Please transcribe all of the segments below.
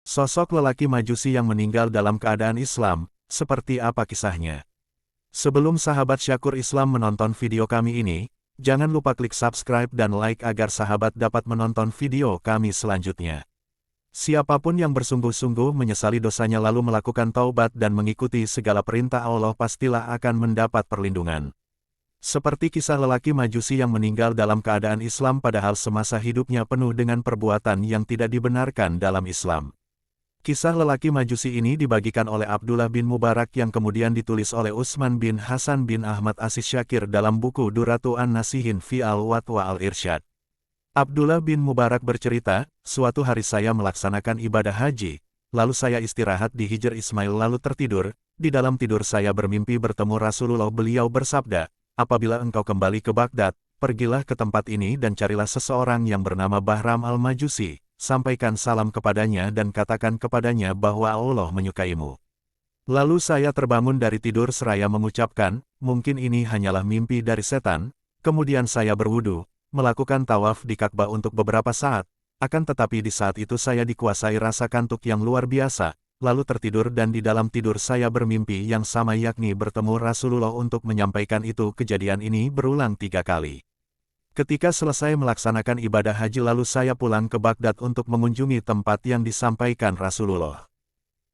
Sosok lelaki Majusi yang meninggal dalam keadaan Islam, seperti apa kisahnya? Sebelum sahabat Syakur Islam menonton video kami ini, jangan lupa klik subscribe dan like agar sahabat dapat menonton video kami selanjutnya. Siapapun yang bersungguh-sungguh menyesali dosanya lalu melakukan taubat dan mengikuti segala perintah Allah pastilah akan mendapat perlindungan. Seperti kisah lelaki Majusi yang meninggal dalam keadaan Islam padahal semasa hidupnya penuh dengan perbuatan yang tidak dibenarkan dalam Islam. Kisah lelaki Majusi ini dibagikan oleh Abdullah bin Mubarak yang kemudian ditulis oleh Utsman bin Hasan bin Ahmad Asis Syakir dalam buku Durratu an-Nasihin fi al-Wad wa al-Irsyad. Abdullah bin Mubarak bercerita, suatu hari saya melaksanakan ibadah haji, lalu saya istirahat di Hijr Ismail lalu tertidur, di dalam tidur saya bermimpi bertemu Rasulullah. Beliau bersabda, apabila engkau kembali ke Baghdad, pergilah ke tempat ini dan carilah seseorang yang bernama Bahram al-Majusi. Sampaikan salam kepadanya dan katakan kepadanya bahwa Allah menyukaimu. Lalu saya terbangun dari tidur seraya mengucapkan, mungkin ini hanyalah mimpi dari setan, kemudian saya berwudu, melakukan tawaf di Ka'bah untuk beberapa saat, akan tetapi di saat itu saya dikuasai rasa kantuk yang luar biasa, lalu tertidur dan di dalam tidur saya bermimpi yang sama yakni bertemu Rasulullah untuk menyampaikan itu. Kejadian ini berulang 3 kali. Ketika selesai melaksanakan ibadah haji lalu saya pulang ke Baghdad untuk mengunjungi tempat yang disampaikan Rasulullah.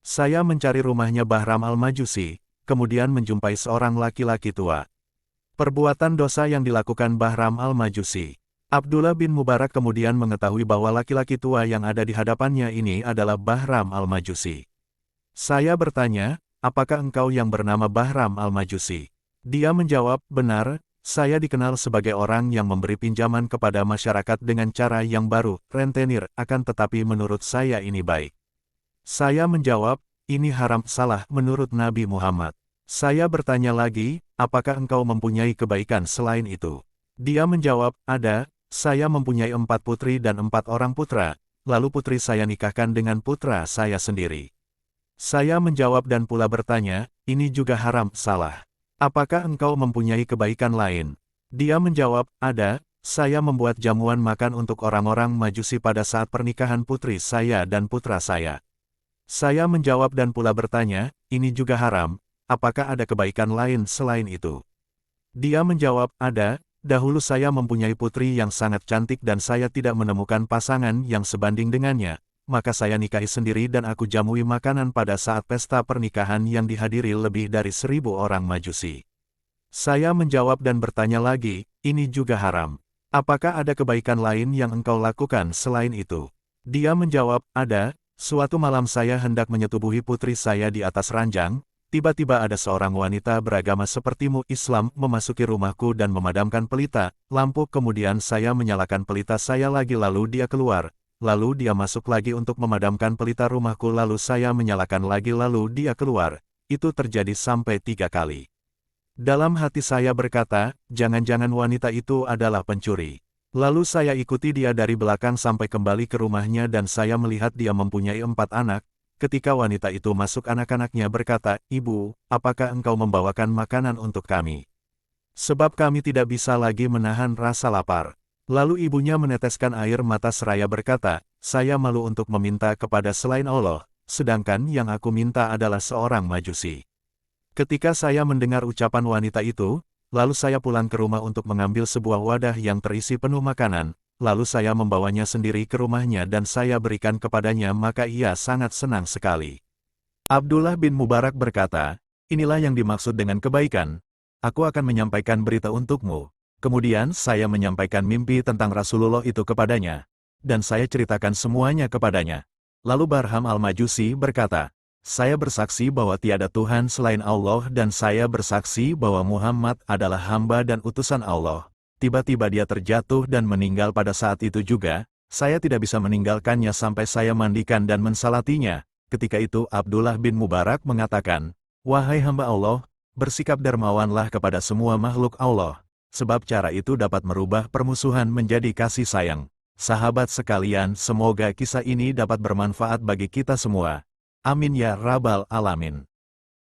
Saya mencari rumahnya Bahram al-Majusi, kemudian menjumpai seorang laki-laki tua. Perbuatan dosa yang dilakukan Bahram al-Majusi. Abdullah bin Mubarak kemudian mengetahui bahwa laki-laki tua yang ada di hadapannya ini adalah Bahram al-Majusi. Saya bertanya, apakah engkau yang bernama Bahram al-Majusi? Dia menjawab, benar. Saya dikenal sebagai orang yang memberi pinjaman kepada masyarakat dengan cara yang baru, rentenir, akan tetapi menurut saya ini baik. Saya menjawab, ini haram, salah, menurut Nabi Muhammad. Saya bertanya lagi, apakah engkau mempunyai kebaikan selain itu? Dia menjawab, ada, saya mempunyai 4 putri dan 4 orang putra, lalu putri saya nikahkan dengan putra saya sendiri. Saya menjawab dan pula bertanya, ini juga haram, salah. Apakah engkau mempunyai kebaikan lain? Dia menjawab, ada, saya membuat jamuan makan untuk orang-orang Majusi pada saat pernikahan putri saya dan putra saya. Saya menjawab dan pula bertanya, ini juga haram, apakah ada kebaikan lain selain itu? Dia menjawab, ada, dahulu saya mempunyai putri yang sangat cantik dan saya tidak menemukan pasangan yang sebanding dengannya. Maka saya nikahi sendiri dan aku jamui makanan pada saat pesta pernikahan yang dihadiri lebih dari 1000 orang Majusi. Saya menjawab dan bertanya lagi, ini juga haram. Apakah ada kebaikan lain yang engkau lakukan selain itu? Dia menjawab, ada, suatu malam saya hendak menyetubuhi putri saya di atas ranjang, tiba-tiba ada seorang wanita beragama sepertimu Islam memasuki rumahku dan memadamkan pelita, lampu kemudian saya menyalakan pelita saya lagi lalu dia keluar. Lalu dia masuk lagi untuk memadamkan pelita rumahku lalu saya menyalakan lagi lalu dia keluar. Itu terjadi sampai 3 kali. Dalam hati saya berkata, jangan-jangan wanita itu adalah pencuri. Lalu saya ikuti dia dari belakang sampai kembali ke rumahnya dan saya melihat dia mempunyai 4 anak. Ketika wanita itu masuk anak-anaknya berkata, Ibu, apakah engkau membawakan makanan untuk kami? Sebab kami tidak bisa lagi menahan rasa lapar. Lalu ibunya meneteskan air mata seraya berkata, saya malu untuk meminta kepada selain Allah, sedangkan yang aku minta adalah seorang Majusi. Ketika saya mendengar ucapan wanita itu, lalu saya pulang ke rumah untuk mengambil sebuah wadah yang terisi penuh makanan, lalu saya membawanya sendiri ke rumahnya dan saya berikan kepadanya maka ia sangat senang sekali. Abdullah bin Mubarak berkata, inilah yang dimaksud dengan kebaikan, aku akan menyampaikan berita untukmu. Kemudian saya menyampaikan mimpi tentang Rasulullah itu kepadanya, dan saya ceritakan semuanya kepadanya. Lalu Bahram al-Majusi berkata, saya bersaksi bahwa tiada Tuhan selain Allah dan saya bersaksi bahwa Muhammad adalah hamba dan utusan Allah. Tiba-tiba dia terjatuh dan meninggal pada saat itu juga, saya tidak bisa meninggalkannya sampai saya mandikan dan mensalatinya. Ketika itu Abdullah bin Mubarak mengatakan, wahai hamba Allah, bersikap dermawanlah kepada semua makhluk Allah. Sebab cara itu dapat merubah permusuhan menjadi kasih sayang. Sahabat sekalian, semoga kisah ini dapat bermanfaat bagi kita semua. Amin ya Rabbal Alamin.